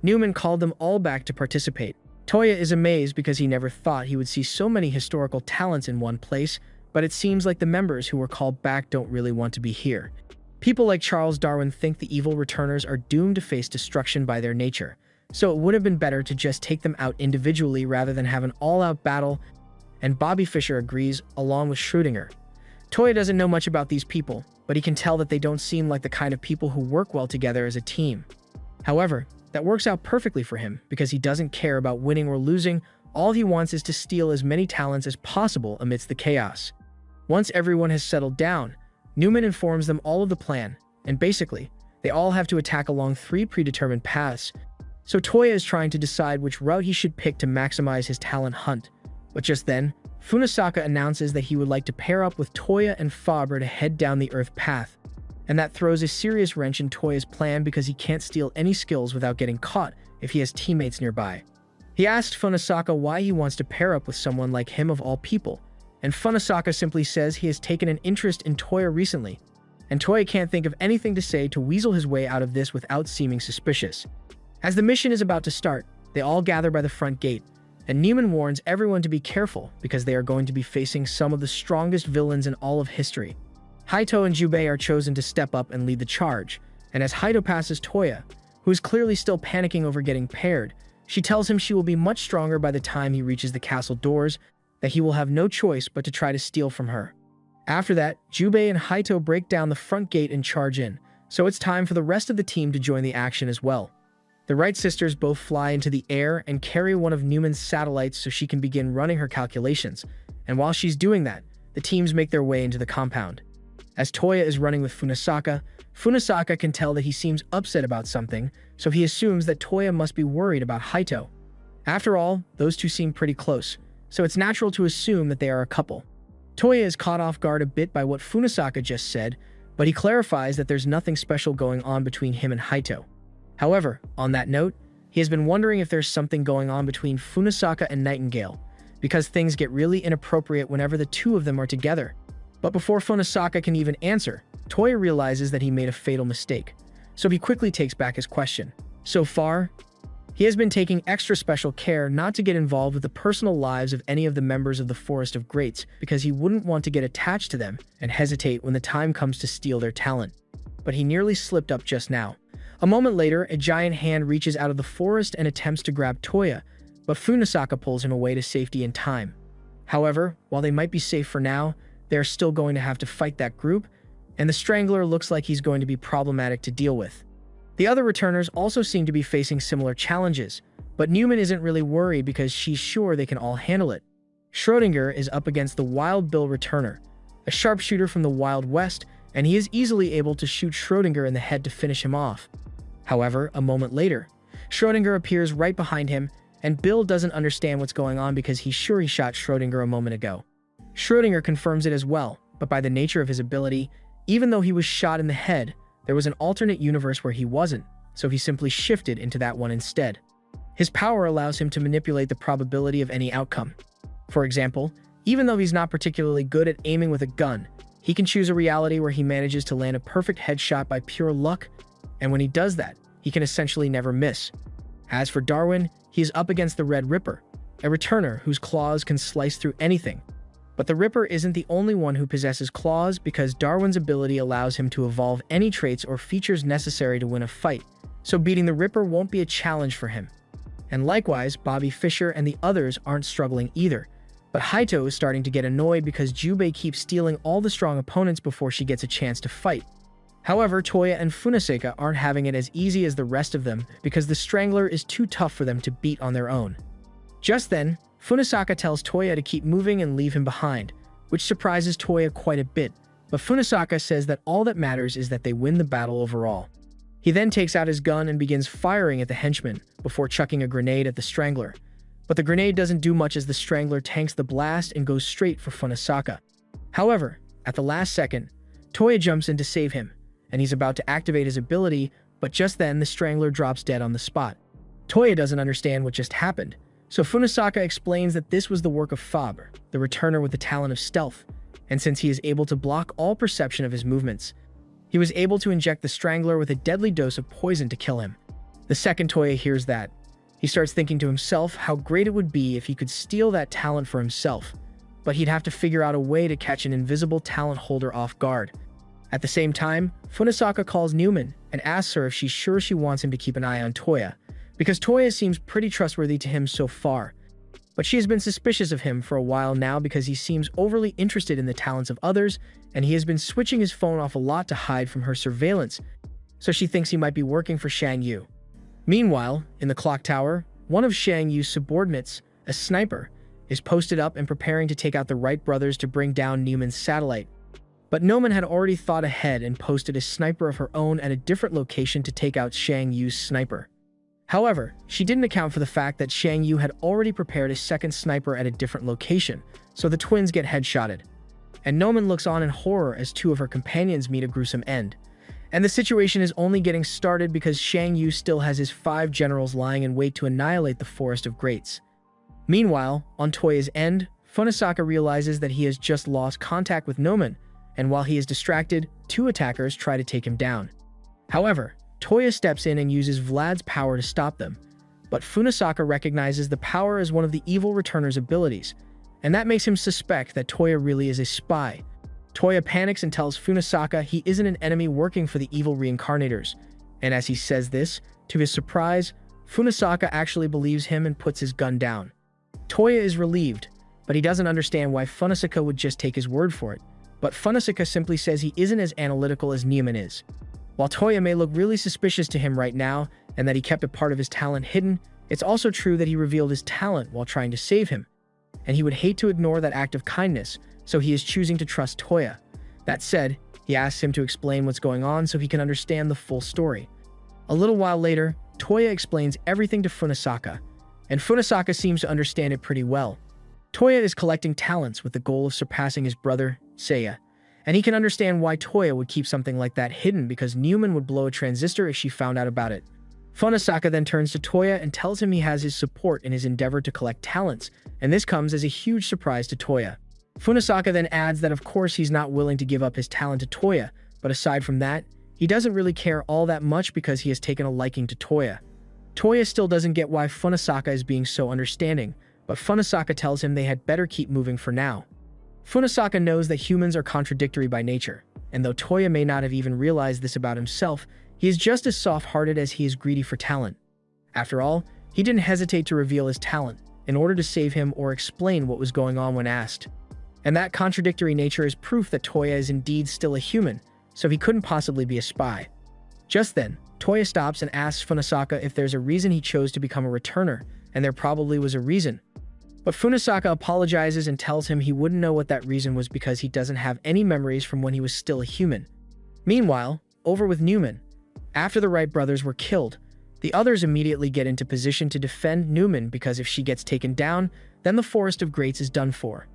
Newman called them all back to participate. Toya is amazed because he never thought he would see so many historical talents in one place, but it seems like the members who were called back don't really want to be here. People like Charles Darwin think the evil returners are doomed to face destruction by their nature, so it would have been better to just take them out individually rather than have an all-out battle, and Bobby Fischer agrees, along with Schrödinger. Toya doesn't know much about these people, but he can tell that they don't seem like the kind of people who work well together as a team. However, that works out perfectly for him because he doesn't care about winning or losing. All he wants is to steal as many talents as possible amidst the chaos. Once everyone has settled down, Newman informs them all of the plan, and basically, they all have to attack along 3 predetermined paths. So Toya is trying to decide which route he should pick to maximize his talent hunt. But just then, Funisaka announces that he would like to pair up with Toya and Faber to head down the Earth path, and that throws a serious wrench in Toya's plan because he can't steal any skills without getting caught if he has teammates nearby. He asked Funisaka why he wants to pair up with someone like him of all people, and Funisaka simply says he has taken an interest in Toya recently, and Toya can't think of anything to say to weasel his way out of this without seeming suspicious. As the mission is about to start, they all gather by the front gate, and Newman warns everyone to be careful because they are going to be facing some of the strongest villains in all of history. Haito and Jubei are chosen to step up and lead the charge, and as Haito passes Toya, who is clearly still panicking over getting paired, she tells him she will be much stronger by the time he reaches the castle doors, that he will have no choice but to try to steal from her. After that, Jubei and Haito break down the front gate and charge in, so it's time for the rest of the team to join the action as well. The Wright sisters both fly into the air and carry one of Newman's satellites so she can begin running her calculations, and while she's doing that, the teams make their way into the compound. As Toya is running with Funisaka, Funisaka can tell that he seems upset about something, so he assumes that Toya must be worried about Haito. After all, those two seem pretty close, so it's natural to assume that they are a couple. Toya is caught off guard a bit by what Funisaka just said, but he clarifies that there's nothing special going on between him and Haito. However, on that note, he has been wondering if there's something going on between Funisaka and Nightingale, because things get really inappropriate whenever the two of them are together. But before Funisaka can even answer, Toya realizes that he made a fatal mistake, so he quickly takes back his question. So far, he has been taking extra special care not to get involved with the personal lives of any of the members of the Forest of Greats because he wouldn't want to get attached to them and hesitate when the time comes to steal their talent. But he nearly slipped up just now. A moment later, a giant hand reaches out of the forest and attempts to grab Toya, but Funisaka pulls him away to safety in time. However, while they might be safe for now, they are still going to have to fight that group, and the Strangler looks like he's going to be problematic to deal with. The other returners also seem to be facing similar challenges, but Newman isn't really worried because she's sure they can all handle it. Schrödinger is up against the Wild Bill returner, a sharpshooter from the Wild West, and he is easily able to shoot Schrödinger in the head to finish him off. However, a moment later, Schrödinger appears right behind him, and Bill doesn't understand what's going on because he's sure he shot Schrödinger a moment ago. Schrödinger confirms it as well, but by the nature of his ability, even though he was shot in the head, there was an alternate universe where he wasn't, so he simply shifted into that one instead. His power allows him to manipulate the probability of any outcome. For example, even though he's not particularly good at aiming with a gun, he can choose a reality where he manages to land a perfect headshot by pure luck, and when he does that, he can essentially never miss. As for Darwin, he is up against the Red Ripper, a returner whose claws can slice through anything. But the Ripper isn't the only one who possesses claws, because Darwin's ability allows him to evolve any traits or features necessary to win a fight, so beating the Ripper won't be a challenge for him. And likewise, Bobby Fischer and the others aren't struggling either. But Haito is starting to get annoyed because Jubei keeps stealing all the strong opponents before she gets a chance to fight. However, Toya and Funasaka aren't having it as easy as the rest of them because the Strangler is too tough for them to beat on their own. Just then, Funasaka tells Toya to keep moving and leave him behind, which surprises Toya quite a bit, but Funasaka says that all that matters is that they win the battle overall. He then takes out his gun and begins firing at the henchman before chucking a grenade at the Strangler. But the grenade doesn't do much as the Strangler tanks the blast and goes straight for Funasaka. However, at the last second, Toya jumps in to save him, and he's about to activate his ability, but just then the Strangler drops dead on the spot. Toya doesn't understand what just happened, so Funasaka explains that this was the work of Faber, the returner with the talent of stealth, and since he is able to block all perception of his movements, he was able to inject the Strangler with a deadly dose of poison to kill him. The second Toya hears that, he starts thinking to himself how great it would be if he could steal that talent for himself, but he'd have to figure out a way to catch an invisible talent holder off guard. At the same time, Funasaka calls Newman and asks her if she's sure she wants him to keep an eye on Toya, because Toya seems pretty trustworthy to him so far. But she has been suspicious of him for a while now because he seems overly interested in the talents of others, and he has been switching his phone off a lot to hide from her surveillance, so she thinks he might be working for Shang Yu. Meanwhile, in the clock tower, one of Shang Yu's subordinates, a sniper, is posted up and preparing to take out the Wright brothers to bring down Newman's satellite. But Noman had already thought ahead and posted a sniper of her own at a different location to take out Shang Yu's sniper. However, she didn't account for the fact that Shang Yu had already prepared a second sniper at a different location, so the twins get headshotted. And Noman looks on in horror as two of her companions meet a gruesome end. And the situation is only getting started because Shang Yu still has his 5 generals lying in wait to annihilate the Forest of Greats. Meanwhile, on Toya's end, Funasaka realizes that he has just lost contact with Noman, and while he is distracted, 2 attackers try to take him down. However, Toya steps in and uses Vlad's power to stop them, but Funasaka recognizes the power as one of the evil returner's abilities, and that makes him suspect that Toya really is a spy. Toya panics and tells Funasaka he isn't an enemy working for the evil reincarnators, and as he says this, to his surprise, Funasaka actually believes him and puts his gun down. Toya is relieved, but he doesn't understand why Funasaka would just take his word for it, but Funasaka simply says he isn't as analytical as Neiman is. While Toya may look really suspicious to him right now, and that he kept a part of his talent hidden, it's also true that he revealed his talent while trying to save him, and he would hate to ignore that act of kindness, so he is choosing to trust Toya. That said, he asks him to explain what's going on so he can understand the full story. A little while later, Toya explains everything to Funasaka, and Funasaka seems to understand it pretty well. Toya is collecting talents with the goal of surpassing his brother, Seiya, and he can understand why Toya would keep something like that hidden because Newman would blow a transistor if she found out about it. Funasaka then turns to Toya and tells him he has his support in his endeavor to collect talents, and this comes as a huge surprise to Toya. Funasaka then adds that of course he's not willing to give up his talent to Toya, but aside from that, he doesn't really care all that much because he has taken a liking to Toya. Toya still doesn't get why Funasaka is being so understanding, but Funasaka tells him they had better keep moving for now. Funasaka knows that humans are contradictory by nature, and though Toya may not have even realized this about himself, he is just as soft-hearted as he is greedy for talent. After all, he didn't hesitate to reveal his talent in order to save him or explain what was going on when asked. And that contradictory nature is proof that Toya is indeed still a human, so he couldn't possibly be a spy. Just then, Toya stops and asks Funasaka if there's a reason he chose to become a returner, and there probably was a reason. But Funasaka apologizes and tells him he wouldn't know what that reason was because he doesn't have any memories from when he was still a human. Meanwhile, over with Newman. After the Wright brothers were killed, the others immediately get into position to defend Newman because if she gets taken down, then the Forest of Greats is done for.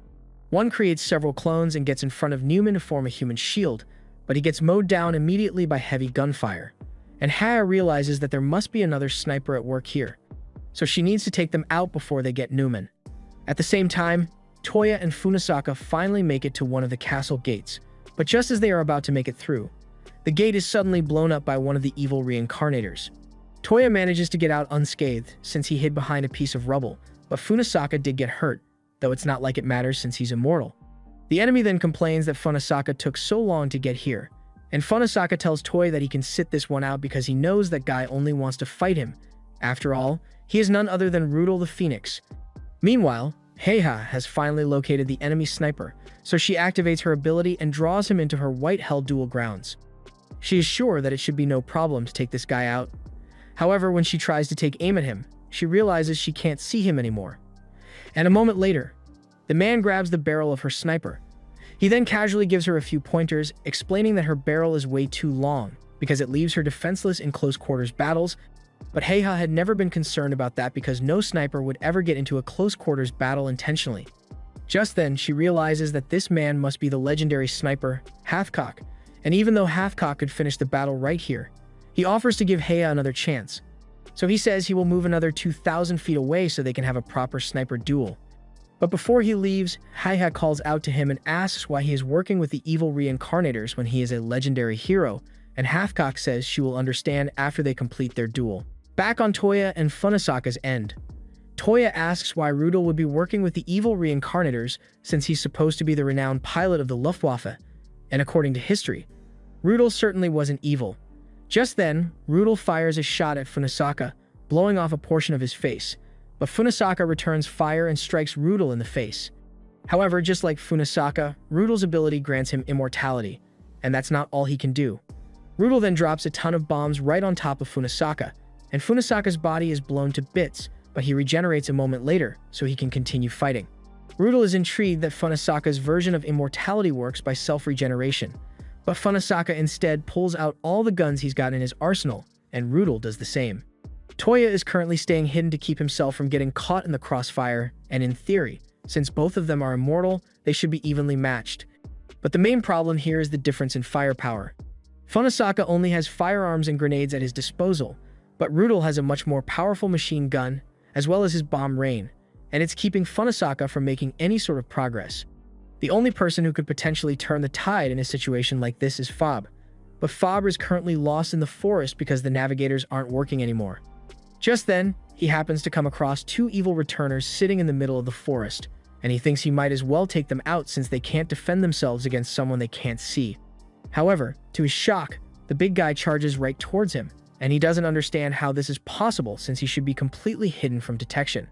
One creates several clones and gets in front of Newman to form a human shield, but he gets mowed down immediately by heavy gunfire. And Haya realizes that there must be another sniper at work here. so she needs to take them out before they get Newman. At the same time, Toya and Funasaka finally make it to one of the castle gates, but just as they are about to make it through, the gate is suddenly blown up by one of the evil reincarnators. Toya manages to get out unscathed since he hid behind a piece of rubble, but Funasaka did get hurt, though it's not like it matters since he's immortal. The enemy then complains that Funasaka took so long to get here, and Funasaka tells Toya that he can sit this one out because he knows that guy only wants to fight him. After all, he is none other than Rudel the Phoenix. Meanwhile, Heiha has finally located the enemy sniper, so she activates her ability and draws him into her White Hell duel grounds. She is sure that it should be no problem to take this guy out. However, when she tries to take aim at him, she realizes she can't see him anymore. And a moment later, the man grabs the barrel of her sniper. He then casually gives her a few pointers, explaining that her barrel is way too long because it leaves her defenseless in close quarters battles, but Heiha had never been concerned about that because no sniper would ever get into a close quarters battle intentionally. Just then, she realizes that this man must be the legendary sniper, Hathcock, and even though Hathcock could finish the battle right here, he offers to give Heiha another chance. So he says he will move another 2,000 feet away so they can have a proper sniper duel. But before he leaves, Heiha calls out to him and asks why he is working with the evil reincarnators when he is a legendary hero, and Hathcock says she will understand after they complete their duel. Back on Toya and Funasaka's end, Toya asks why Rudel would be working with the evil reincarnators since he's supposed to be the renowned pilot of the Luftwaffe, and according to history, Rudel certainly wasn't evil. Just then, Rudel fires a shot at Funasaka, blowing off a portion of his face, but Funasaka returns fire and strikes Rudel in the face. However, just like Funasaka, Rudel's ability grants him immortality, and that's not all he can do. Rudel then drops a ton of bombs right on top of Funasaka, and Funasaka's body is blown to bits, but he regenerates a moment later so he can continue fighting. Rudel is intrigued that Funasaka's version of immortality works by self-regeneration, but Funasaka instead pulls out all the guns he's got in his arsenal, and Rudel does the same. Toya is currently staying hidden to keep himself from getting caught in the crossfire, and in theory, since both of them are immortal, they should be evenly matched. But the main problem here is the difference in firepower. Funasaka only has firearms and grenades at his disposal, but Rudel has a much more powerful machine gun, as well as his bomb rain, and it's keeping Funasaka from making any sort of progress. The only person who could potentially turn the tide in a situation like this is Fob, but Fob is currently lost in the forest because the navigators aren't working anymore. Just then, he happens to come across two evil returners sitting in the middle of the forest, and he thinks he might as well take them out since they can't defend themselves against someone they can't see. However, to his shock, the big guy charges right towards him, and he doesn't understand how this is possible since he should be completely hidden from detection.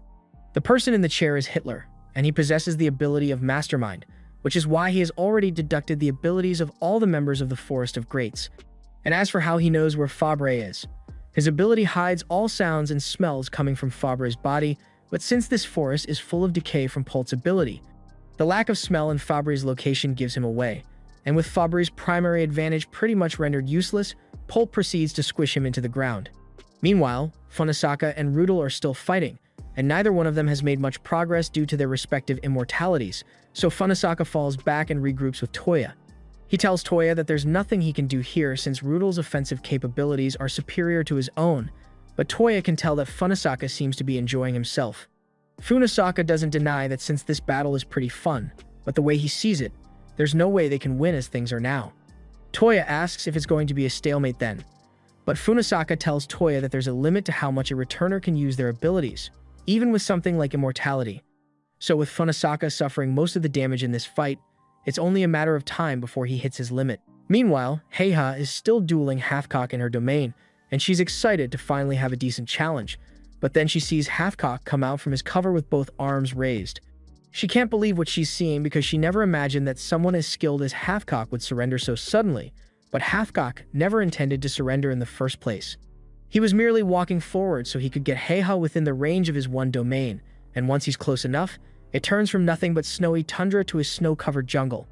The person in the chair is Hitler, and he possesses the ability of Mastermind, which is why he has already deducted the abilities of all the members of the Forest of Greats. And as for how he knows where Fabre is, his ability hides all sounds and smells coming from Fabre's body, but since this forest is full of decay from Polt's ability, the lack of smell in Fabre's location gives him away, and with Fabre's primary advantage pretty much rendered useless, Polt proceeds to squish him into the ground. Meanwhile, Funasaka and Rudel are still fighting, and neither one of them has made much progress due to their respective immortalities, so Funasaka falls back and regroups with Toya. He tells Toya that there's nothing he can do here since Rudel's offensive capabilities are superior to his own, but Toya can tell that Funasaka seems to be enjoying himself. Funasaka doesn't deny that since this battle is pretty fun, but the way he sees it, there's no way they can win as things are now. Toya asks if it's going to be a stalemate then, but Funasaka tells Toya that there's a limit to how much a returner can use their abilities, even with something like immortality. So with Funasaka suffering most of the damage in this fight, it's only a matter of time before he hits his limit. Meanwhile, Heiha is still dueling Hathcock in her domain, and she's excited to finally have a decent challenge, but then she sees Hathcock come out from his cover with both arms raised. She can't believe what she's seeing because she never imagined that someone as skilled as Hathcock would surrender so suddenly, but Hathcock never intended to surrender in the first place. He was merely walking forward so he could get Heiha within the range of his one domain, and once he's close enough, it turns from nothing but snowy tundra to a snow-covered jungle.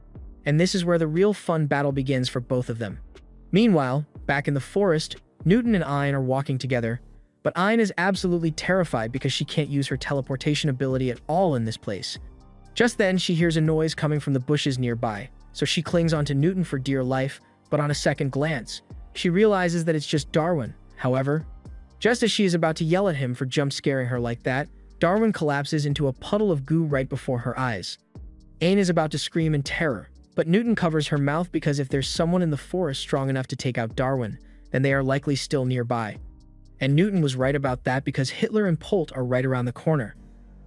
And this is where the real fun battle begins for both of them. Meanwhile, back in the forest, Newton and Ayn are walking together, but Ayn is absolutely terrified because she can't use her teleportation ability at all in this place. Just then, she hears a noise coming from the bushes nearby, so she clings onto Newton for dear life, but on a second glance, she realizes that it's just Darwin. However, Just as she is about to yell at him for jump-scaring her like that, Darwin collapses into a puddle of goo right before her eyes. Ain is about to scream in terror, but Newton covers her mouth because if there's someone in the forest strong enough to take out Darwin, then they are likely still nearby. And Newton was right about that because Hitler and Polt are right around the corner.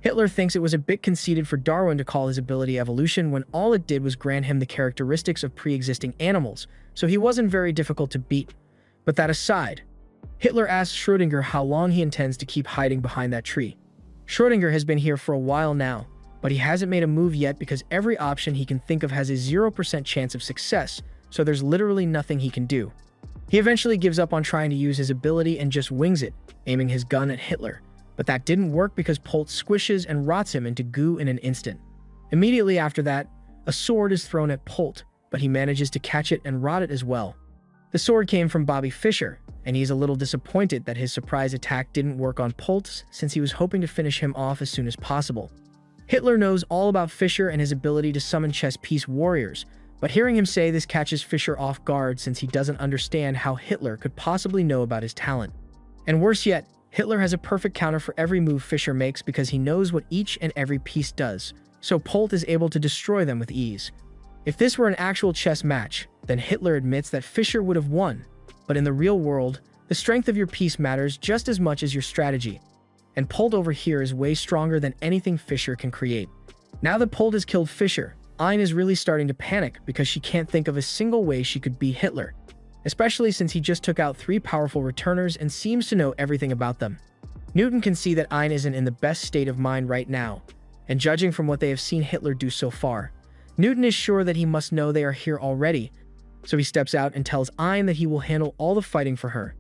Hitler thinks it was a bit conceited for Darwin to call his ability evolution when all it did was grant him the characteristics of pre-existing animals, so he wasn't very difficult to beat. But that aside, Hitler asks Schrödinger how long he intends to keep hiding behind that tree. Schrödinger has been here for a while now, but he hasn't made a move yet because every option he can think of has a 0% chance of success, so there's literally nothing he can do. He eventually gives up on trying to use his ability and just wings it, aiming his gun at Hitler. But that didn't work because Polt squishes and rots him into goo in an instant. Immediately after that, a sword is thrown at Polt, but he manages to catch it and rot it as well. The sword came from Bobby Fischer, and he's a little disappointed that his surprise attack didn't work on Polt since he was hoping to finish him off as soon as possible. Hitler knows all about Fischer and his ability to summon chess piece warriors, but hearing him say this catches Fischer off guard since he doesn't understand how Hitler could possibly know about his talent. And worse yet, Hitler has a perfect counter for every move Fischer makes because he knows what each and every piece does, so Polt is able to destroy them with ease. If this were an actual chess match, then Hitler admits that Fischer would have won, but in the real world, the strength of your piece matters just as much as your strategy. And Polt over here is way stronger than anything Fischer can create. Now that Polt has killed Fischer, Ain is really starting to panic because she can't think of a single way she could beat Hitler, especially since he just took out 3 powerful returners and seems to know everything about them. Newton can see that Ain isn't in the best state of mind right now, and judging from what they have seen Hitler do so far, Newton is sure that he must know they are here already, so he steps out and tells Ain that he will handle all the fighting for her.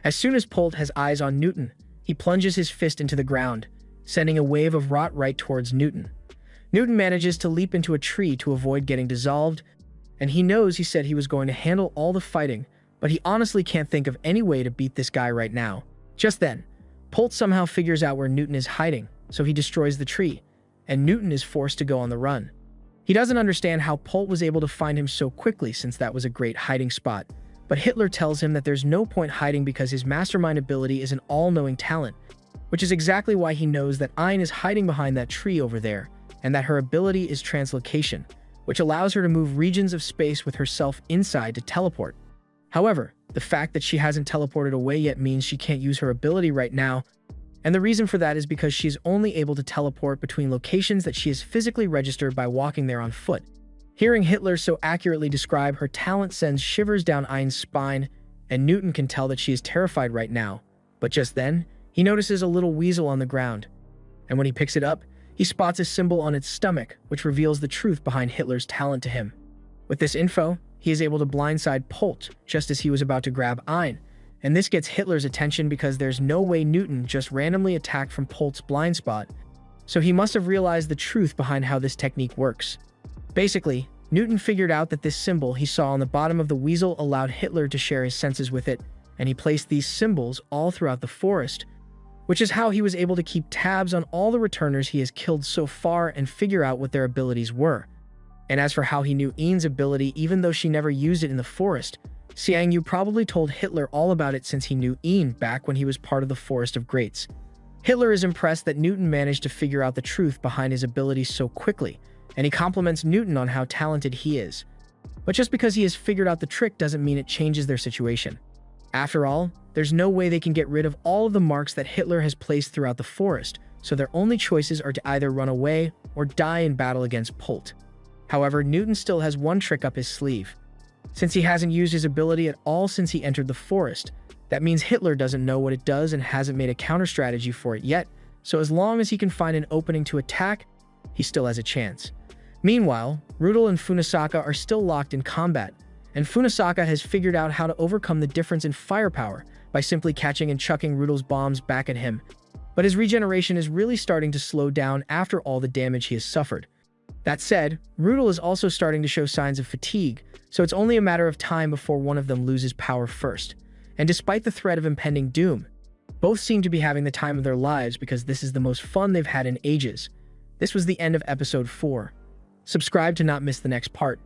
As soon as Polt has eyes on Newton, he plunges his fist into the ground, sending a wave of rot right towards Newton. Newton manages to leap into a tree to avoid getting dissolved, and he knows he said he was going to handle all the fighting, but he honestly can't think of any way to beat this guy right now. Just then, Polt somehow figures out where Newton is hiding, so he destroys the tree, and Newton is forced to go on the run. He doesn't understand how Polt was able to find him so quickly since that was a great hiding spot, but Hitler tells him that there's no point hiding because his mastermind ability is an all-knowing talent, which is exactly why he knows that Ain is hiding behind that tree over there, and that her ability is translocation, which allows her to move regions of space with herself inside to teleport. However, the fact that she hasn't teleported away yet means she can't use her ability right now, and the reason for that is because she is only able to teleport between locations that she has physically registered by walking there on foot. Hearing Hitler so accurately describe her talent sends shivers down Ain's spine, and Newton can tell that she is terrified right now. But just then, he notices a little weasel on the ground, and when he picks it up, he spots a symbol on its stomach, which reveals the truth behind Hitler's talent to him. With this info, he is able to blindside Polt just as he was about to grab Ain, and this gets Hitler's attention because there's no way Newton just randomly attacked from Polt's blind spot, so he must have realized the truth behind how this technique works. Basically, Newton figured out that this symbol he saw on the bottom of the weasel allowed Hitler to share his senses with it, and he placed these symbols all throughout the forest, which is how he was able to keep tabs on all the returners he has killed so far and figure out what their abilities were. And as for how he knew Ain's ability even though she never used it in the forest, Xiang Yu probably told Hitler all about it since he knew Ain back when he was part of the Forest of Greats. Hitler is impressed that Newton managed to figure out the truth behind his abilities so quickly, and he compliments Newton on how talented he is. But just because he has figured out the trick doesn't mean it changes their situation. After all, there's no way they can get rid of all of the marks that Hitler has placed throughout the forest, so their only choices are to either run away or die in battle against Polt. However, Newton still has one trick up his sleeve. Since he hasn't used his ability at all since he entered the forest, that means Hitler doesn't know what it does and hasn't made a counter-strategy for it yet, so as long as he can find an opening to attack, he still has a chance. Meanwhile, Rudel and Funisaka are still locked in combat, and Funisaka has figured out how to overcome the difference in firepower by simply catching and chucking Rudel's bombs back at him. But his regeneration is really starting to slow down after all the damage he has suffered. That said, Rudel is also starting to show signs of fatigue, so it's only a matter of time before one of them loses power first. And despite the threat of impending doom, both seem to be having the time of their lives because this is the most fun they've had in ages. This was the end of episode 4. Subscribe to not miss the next part.